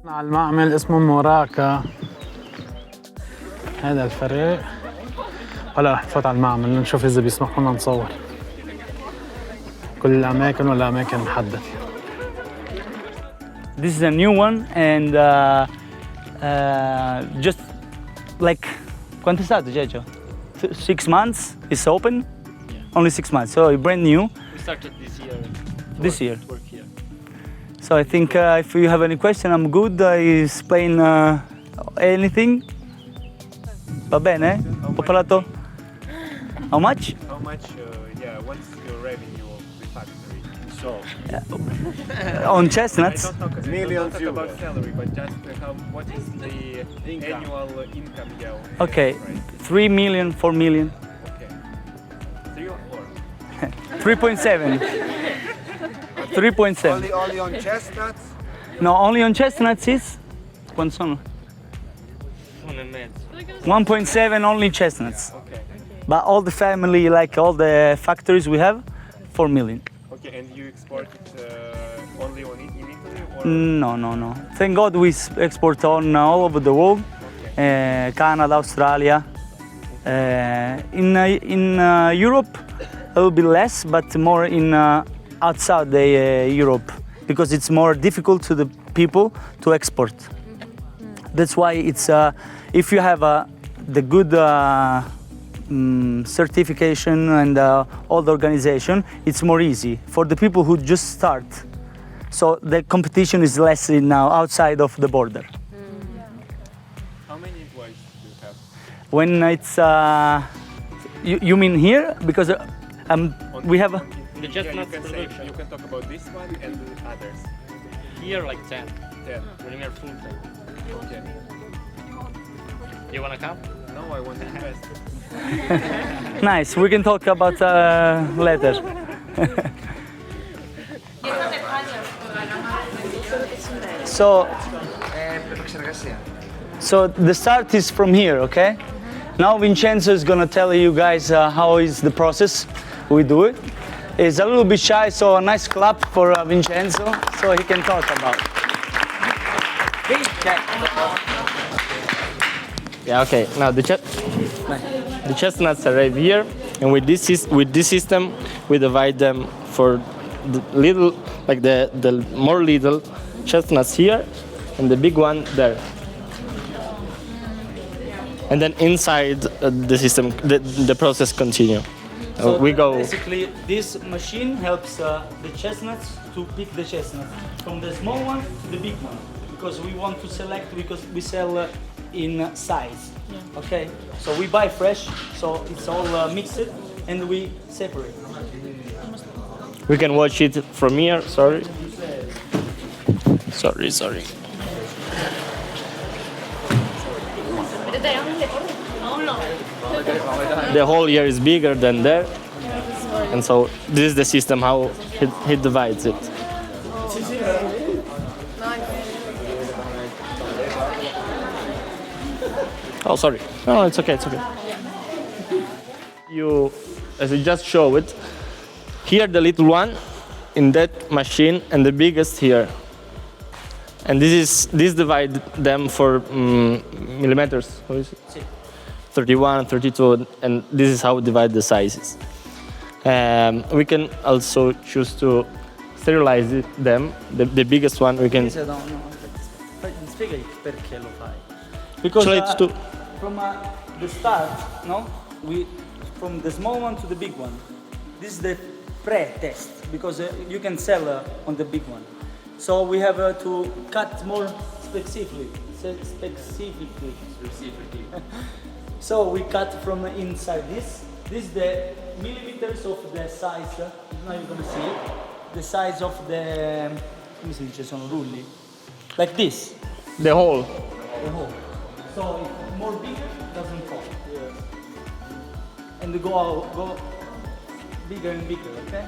على المعمل اسمه موراكا. هذا الفريق. هلا رح نفوت على المعمل نشوف اذا بيسمحوا لنا نصور كل الاماكن ولا اماكن محدده. This is a new one and just like quanto è stato, Giorgio? 6 months it's open? Yeah. Only 6 months, so brand new. We started this year. This year? To work here. So I think if you have any question, I'm good. I explain anything. Va bene? Ho parlato? How much? How much, what's your revenue of the factory? So, On chestnuts? I don't talk, Millions don't talk about salary, but just what is the annual income? Yeah, Okay, right. 3 million, 4 million. Okay. 3 or 3.7. 4? 3.7. Only on chestnuts? No, only on chestnuts is? Quanto sono? 1.7 only chestnuts. Okay. But all the family, like all the factories we have, 4 million. Okay, and you export it only in Italy or? No. Thank God we export on all over the world. Canada, Australia. In Europe, a little bit less, but more in outside the Europe, because it's more difficult to the people to export. That's why it's if you have the good certification and all the organization, it's more easy for the people who just start. So the competition is less now outside of the border. How many employees do you have? When it's you mean here, because we have The chestnuts you can production. say, you can talk about this one and the others. Here like 10. 10. When we are full time. Okay. You wanna come? No, I want to invest. nice. We can talk about later. So the start is from here, okay? Now Vincenzo is gonna tell you guys how is the process we do it. He's a little bit shy, so a nice clap for Vincenzo so he can talk about it. Yeah, okay. Now the chestnuts arrive here, and with this system, we divide them for the little, like the more little chestnuts here, and the big one there. And then inside the system, the process continue. So We go. basically, this machine helps the chestnuts to pick the chestnuts from the small one to the big one, because we want to select, because we sell in size. Yeah. Okay, so we buy fresh, so it's all mixed, and we separate. We can watch it from here. Sorry. The whole year is bigger than there, and so this is the system how he divides it. Oh, sorry. No, it's okay. You, as I just showed it, here the little one in that machine, and the biggest here. And this divide them for millimeters. How is it? 31, 32, and this is how we divide the sizes. We can also choose to sterilize them. The biggest one we can. Spiegami perché lo fai. Because from the start, no, from the small one to the big one. This is the pre-test, because you can sell on the big one. So we have to cut more specifically. So we cut from inside this. This is the millimeters of the size. Now you're gonna see it. The size of the, come si dice, sono rulli. Like this. The whole. The whole. So if more bigger, doesn't fall. Yeah. And go bigger and bigger, okay?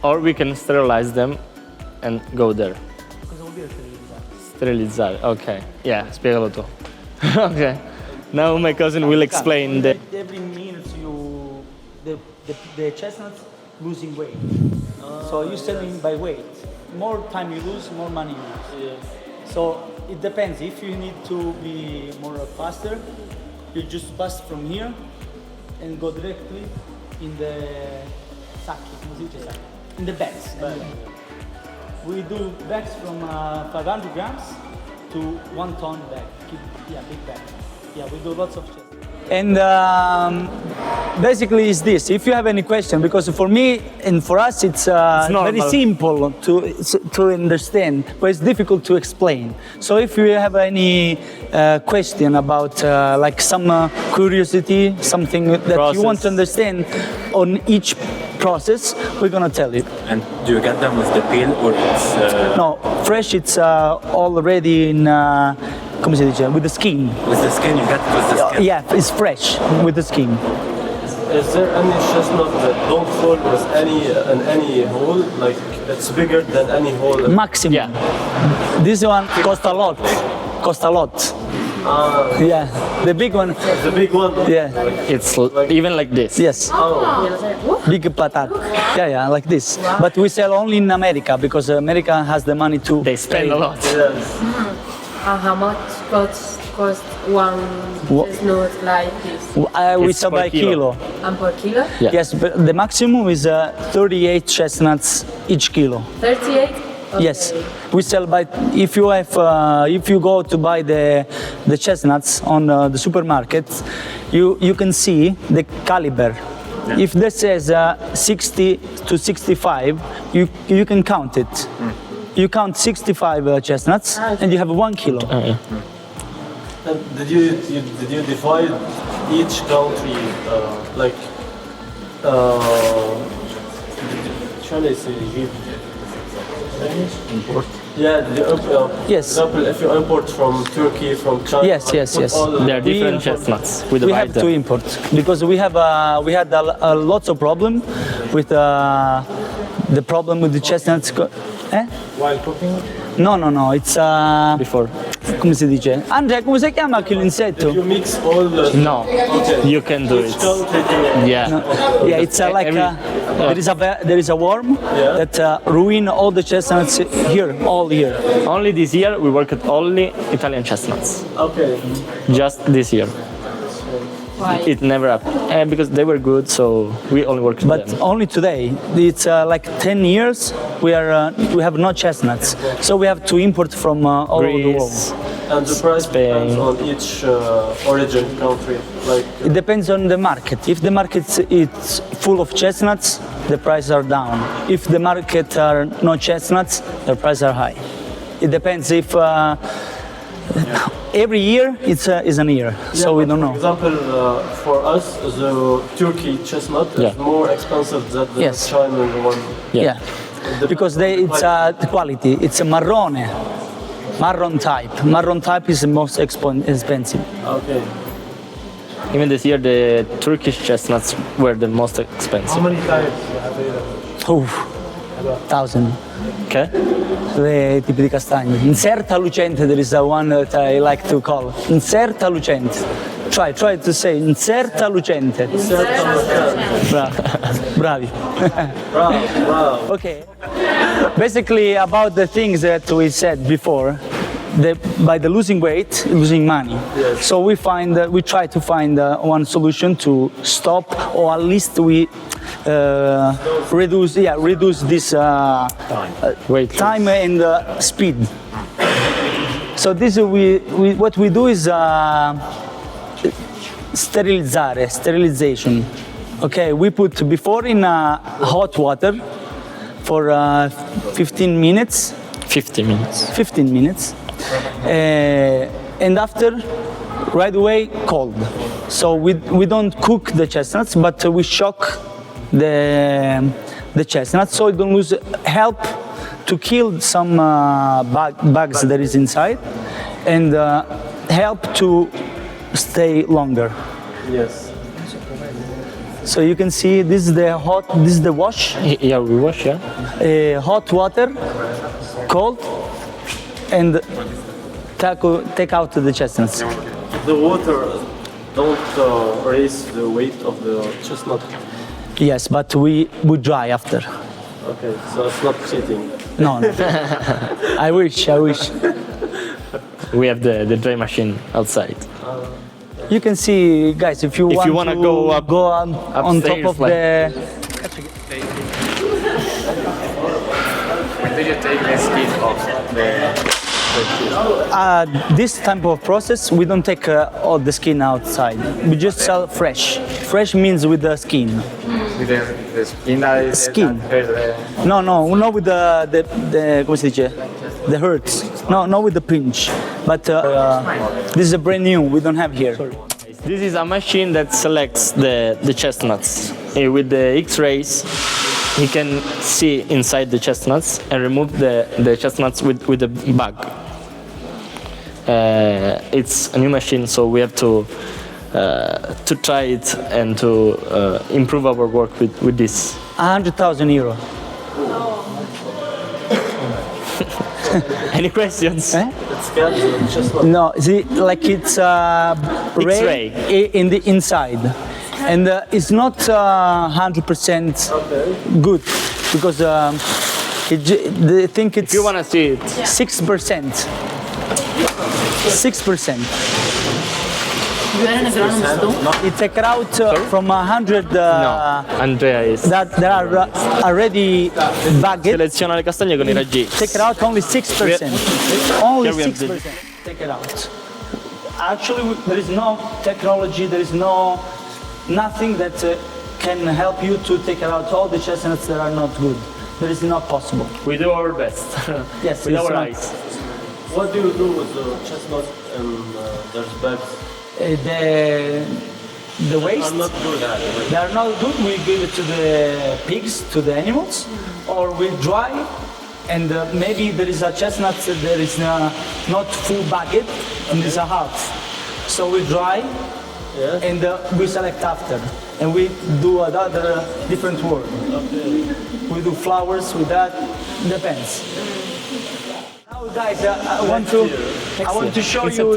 Or we can sterilize them and go there. Cosa vuol dire sterilizzare? Sterilizzare, ok. Yeah, spiegalo tu. Okay. Now my cousin will explain the... Every minute the chestnuts losing weight. So you're selling by weight. More time you lose, more money you lose. Yes. So it depends. If you need to be more faster, you just pass from here and go directly in the sacchi, come si dice sacchi? In the bags. We do bags from 500 grams to 1 ton bag. Yeah, big bag. Yeah, we do lots of chest. And basically it's this. If you have any question, because for me and for us it's very simple to understand, but it's difficult to explain. So if you have any question about like some curiosity, something that you want to understand on each process, we're gonna tell you. And do you get them with the peel or it's... No, fresh it's already in, come si dice, with the skin. With the skin, you get it with the skin? Yeah, it's fresh with the skin. Is there any chestnut that don't fall with any hole? Like it's bigger than any hole? Maximum. Yeah. This one cost a lot. Cost a lot. Yeah, the big one. The big one? Yeah. It's even like this. Yes. Big patat. Yeah, like this. But we sell only in America because America has the money to. They spend a lot. How much cost one chestnut like this? We It's sell per by kilo. kilo. And per kilo? Yeah. Yes, but the maximum is 38 chestnuts each kilo. 38? Okay. Yes, we sell by. If you go to buy the chestnuts on the supermarket, you can see the caliber. If this says 60 to 65, you can count it. You count 65 chestnuts, and you have 1 kilo. And did you divide each country like? Shall I say? Import. Yeah. Yes. For example, if you import from Turkey, from China. Yes. There are different chestnuts. We We divide have to them. import because we had lots of problem with the problem with the chestnuts. While cooking. No, it's Before. come si dice? Andrea, come si chiama quell'insetto? You mix all the. No, you can do Each it. country do. Yeah. Yeah, it's like there is a worm that ruin all the chestnuts here, all here. Only this year we worked only Italian chestnuts. Okay. Just this year. Why? It never happened because they were good, so we only worked But them. only today. It's like 10 years we have no chestnuts, so we have to import from all over the world. Greece. And the price Spain. depends on each origin country. Like It depends on the market. If the market is full of chestnuts, the prices are down. If the market are no chestnuts, the prices are high. It depends if every year is an year, so we don't For know. example, for us, the Turkey chestnut is Yeah. more expensive than the Yes. China one. Yeah, because it's the quality. It's a marrone, marron type. Marron type is the most expensive. Okay. Even this year, the Turkish chestnuts were the most How expensive. many types you have available? Oof, 1,000. Okay. Le tipi di castagni. Inserta lucente, there is a one that I like to call. Inserta lucente. Try to say inserta lucente. Bravi. Wow. Okay. Basically about the things that we said before, by the losing weight, losing money. Yes. So we try to find one solution to stop, or at least we reduce this Wait. time and speed. So this what we do is sterilization. Okay, we put before in hot water for 15 minutes. 50 minutes. 15 minutes. And after, right away, cold. So we don't cook the chestnuts, but we shock the chestnuts so it don't lose. Help to kill some bugs that is inside, and help to stay longer. Yes. So you can see this is the wash. Yeah, we wash, yeah. Hot water, cold, and take out the chestnuts. The water don't raise the weight of the chestnut. Yes, but we dry after. Okay, so it's not cheating. No, no. I wish. We have the dry machine outside. You can see, guys, if you want wanna to go up- go on top upstairs, of like- the. When did you take the skin off This type of process, we don't take all the skin outside. We just sell fresh. Fresh means with the skin. with the skin? Skin. No, not with the come si dice? The hurts. No, not with the pinch. But this is a brand new. We don't have here. This is a machine that selects the chestnuts. With the X-rays, he can see inside the chestnuts and remove the chestnuts with the bag. It's a new machine, so we have to try it and to improve our work with this. 100,000 euro. Any questions? Eh? It scans the chestnut. No, see, like it's X-ray. in the inside, and it's not 100% good because they think it's If you want to see it, 6%. 6%. You take it out from 100 no, Andrea is. that are already bagged. Seleziona le castagne con I raggi. Take it out only 6%. Only Here we have 6%. Take it out. Actually, there is no technology, there is nothing that can help you to take out all the chestnuts that are not good. That is not possible. We do our best. Yes, with it's our not- eyes. What do you do with the chestnut and there's bags? The waste, I'm not good at it. they are not good. We give it to the pigs, to the animals, or we dry. And maybe there is a chestnut that is not full bagged, and it's a half. So we dry, and we select after, and we do another different work. We do flowers with that. Depends. Now, guys, I want to show you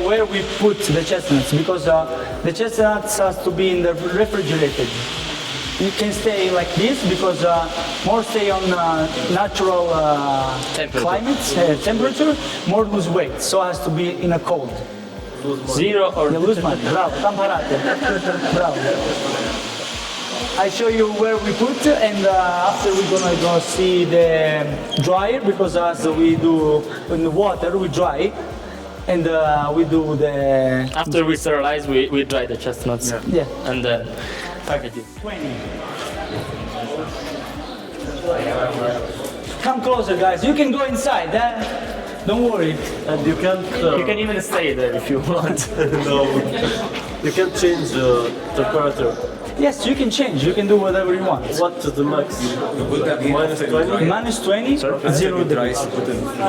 where we put the chestnuts because the chestnuts has to be in the refrigerated. You can stay like this because more stay on natural climate, temperature, more lose weight. So it has to be in a cold. Zero or Yeah, lose money. Bravo, tamparate. Bravo. I show you where we put, and after we're gonna go see the dryer because as we do in the water, we dry, and we do the after we sterilize, we dry the chestnuts. yeah. And then package it. 20. Come closer, guys. You can go inside. Don't worry. And you can't. You can even stay there if you want. No, you can't change the temperature. Yes, you can change. You can do whatever you want. What to the max? Minus 20? Minus 20, 0 degrees.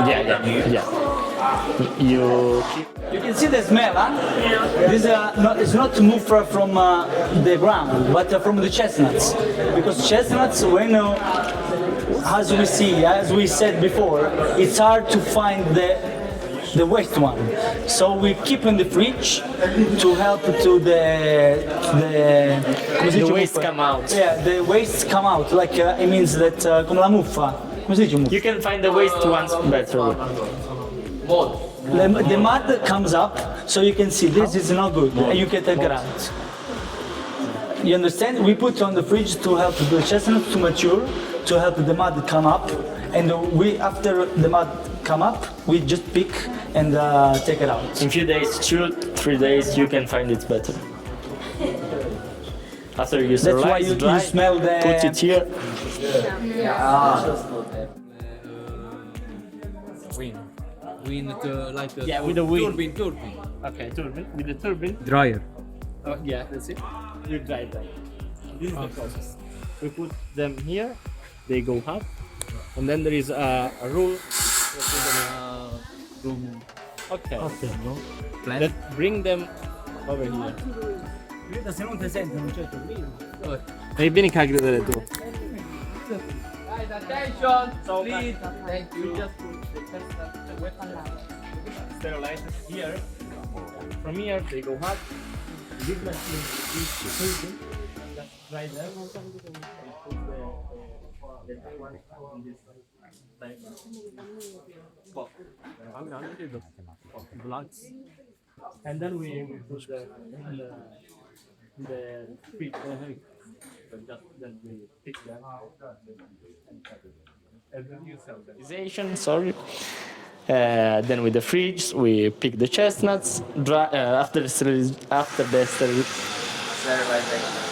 Yeah. You keep. You can see the smell, huh? This it's not to move from the ground, but from the chestnuts. Because chestnuts, when as we said before, it's hard to find the waste one. So we keep in the fridge to help to the waste come out. Yeah, the waste come out. Like it means that come la muffa. Come si dice muffa? You can find the waste ones better. The mud comes up, so you can see this is not good, and you can take it out. You understand? We put on the fridge to help the chestnut to mature, to help the mud come up, and after the mud come up, we just pick and take it out. In few days, 2-3 days, you can find it better. After you That's why sterilize, you dry, smell the. put it here. Wind like a Yeah, with the wind. turbine. Okay, turbine. With the turbine. Dryer. Yeah, that's it. You dry them. This is the process. We put them here, they go up, and then there is a rule okay. That bring them over here. Se non ti senti, non c'è E vieni qua a gridare tu. Guys, attention! Please. Thank you. Just put the sterilize here. From here they go up. This machine is just dry them. And then we put the feet. Just then we pick them out. Sterilization, sorry. Then with the fridge, we pick the chestnuts. After the sterilization,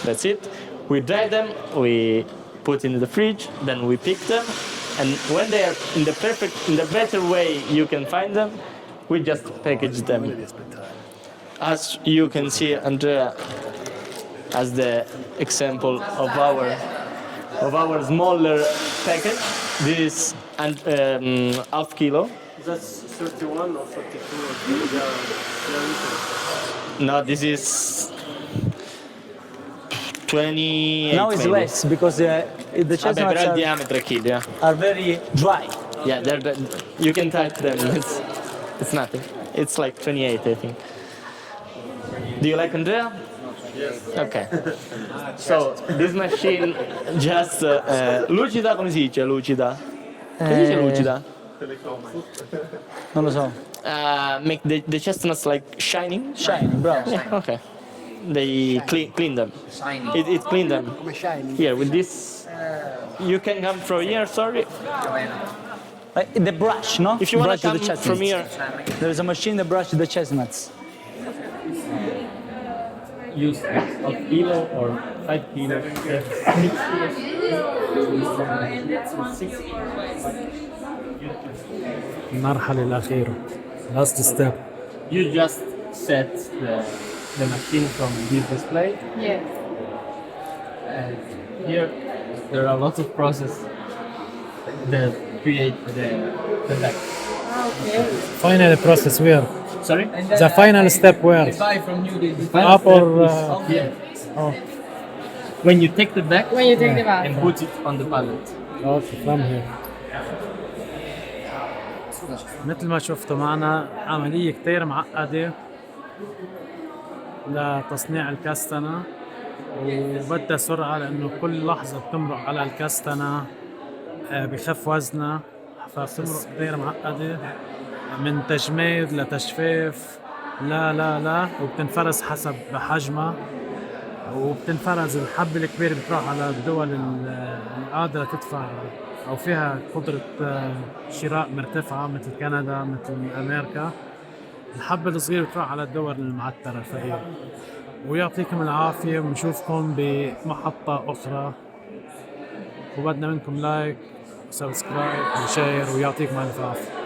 that's it. We dry them. We put in the fridge. Then we pick them, and when they are in the better way you can find them, we just package them. As you can see, Andrea, as the example of our smaller package. This is half kilo. That's 31 or 42. No, this is 28. Now it's maybe. less because the Vabbè, chestnuts però il diametro è chilo, yeah. are very dry. Yeah, you can touch them. It's nothing. It's like 28, I think. Do you like Andrea? Yes. Okay. So this machine just lucida, come si dice lucida? Come si dice lucida? Non lo so. Make the chestnuts like shining. Shiny, bravo. Yeah, okay. They clean them. It clean them. Here with this, you can come from here. Sorry. Like the brush, no? If you want brush to the come chestnuts. from here, There is a machine that brushes the chestnuts. use of kilo or 5 kilos. المرحلة الأخيرة. Last step. You just set the machine from this display. Yes. And here there are lots of process that create the back. Okay. Final process where? Sorry? The final step where? Buy from you this. Up or Here. oh, When you take the back When you take the bath. and put it on the pallet. okay, from here. مثل ما شفتوا معنا عملية كتير معقدة لتصنيع الكستنة وبدها سرعة لأنه كل لحظة بتمرق على الكستنة بخف وزنها فبتمرق كتير معقدة من تجميد لتجفيف لا وبتنفرز حسب حجمها وبتنفرز الحبة الكبيرة بتروح على الدول القادرة تدفع أو فيها قدرة شراء مرتفعة مثل كندا مثل أمريكا. الحبة الصغيرة بتروح على الدول المعترة الفقيرة. ويعطيكم العافية ونشوفكم بمحطة أخرى وبدنا منكم لايك وسبسكرايب وشير ويعطيكم ألف عافية.